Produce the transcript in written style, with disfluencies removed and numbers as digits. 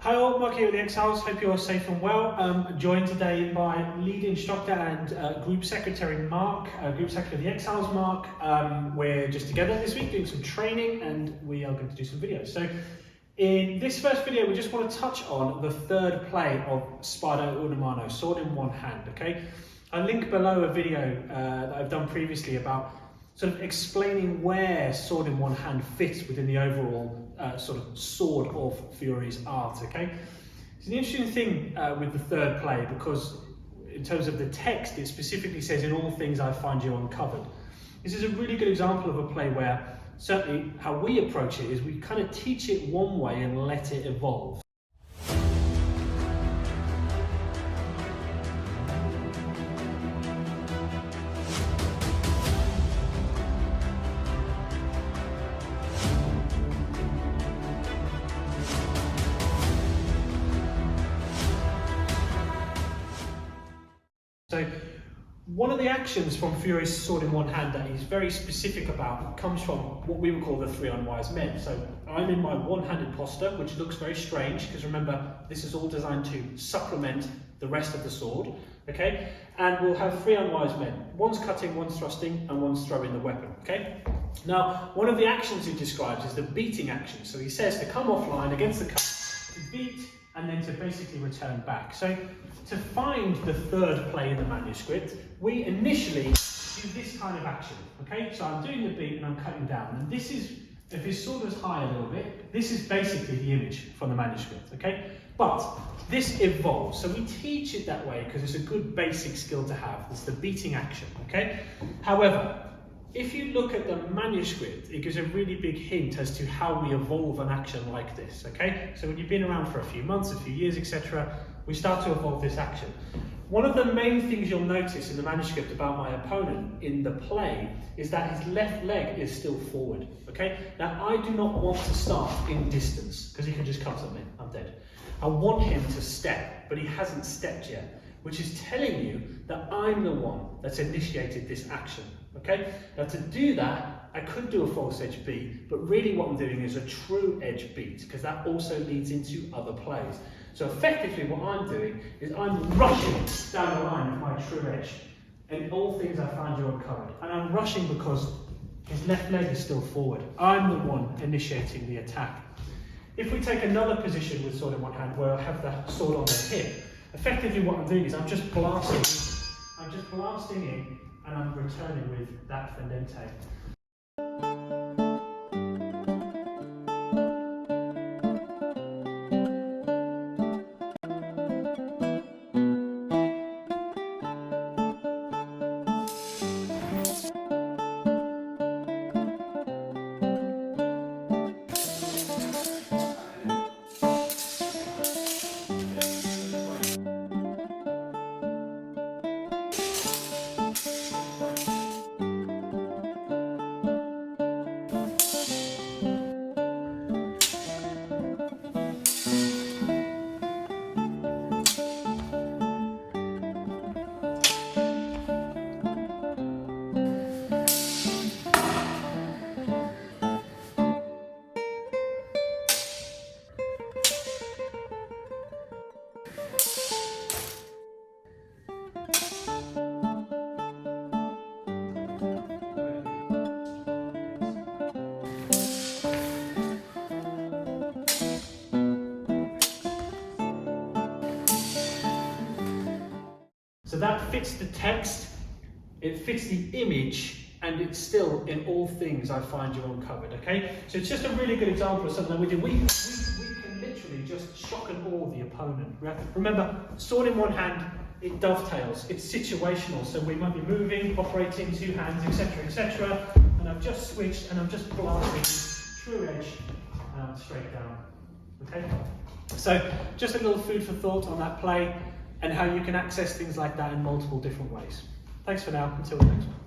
Hi all, Mark here with the Exiles. Hope you're safe and well. Joined today by lead instructor and group secretary Mark, group secretary of the Exiles Mark. We're just together this week doing some training and we are going to do some videos. So in this first video, we just want to touch on the third play of Spada una mano, sword in one hand, okay? I'll link below a video that I've done previously about sort of explaining where sword in one hand fits within the overall sort of sword of Fiore's art, okay? It's an interesting thing with the third play because in terms of the text, it specifically says, "In all things I find you uncovered." This is a really good example of a play where certainly how we approach it is we kind of teach it one way and let it evolve. So one of the actions from Fiores Sword in one hand that he's very specific about comes from what we would call the three unwise men. So I'm in my one-handed posture, which looks very strange because remember, this is all designed to supplement the rest of the sword, okay? And we'll have three unwise men. One's cutting, one's thrusting, and one's throwing the weapon, okay? Now, one of the actions he describes is the beating action. So he says to come offline against the cut, to beat, and then to basically return back. So to find the third play in the manuscript, we initially do this kind of action, okay? So I'm doing the beat and I'm cutting down. And this is, if his sword was high a little bit, this is basically the image from the manuscript, okay? But this evolves, so we teach it that way because it's a good basic skill to have. It's the beating action, okay? However, if you look at the manuscript, it gives a really big hint as to how we evolve an action like this, okay? So when you've been around for a few months, a few years, etc., we start to evolve this action. One of the main things you'll notice in the manuscript about my opponent in the play is that his left leg is still forward, okay? Now, I do not want to start in distance because he can just cut at me, I'm dead. I want him to step, but he hasn't stepped yet, which is telling you that I'm the one that's initiated this action, okay? Now to do that, I could do a false edge beat, but really what I'm doing is a true edge beat, because that also leads into other plays. So effectively what I'm doing is I'm rushing down the line with my true edge, and all things I find you uncovered. And I'm rushing because his left leg is still forward. I'm the one initiating the attack. If we take another position with sword in one hand, where I have the sword on the hip, effectively what I'm doing is I'm just blasting in, and I'm returning with that fendente. So that fits the text, it fits the image, and it's still in all things I find you uncovered, okay? So it's just a really good example of something that we do. We can literally just shock and awe the opponent. Remember, sword in one hand, it dovetails, it's situational, so we might be moving, operating two hands, etc., and I've just switched and I'm just blasting true edge straight down, okay? So just a little food for thought on that play and how you can access things like that in multiple different ways. Thanks for now, until the next one.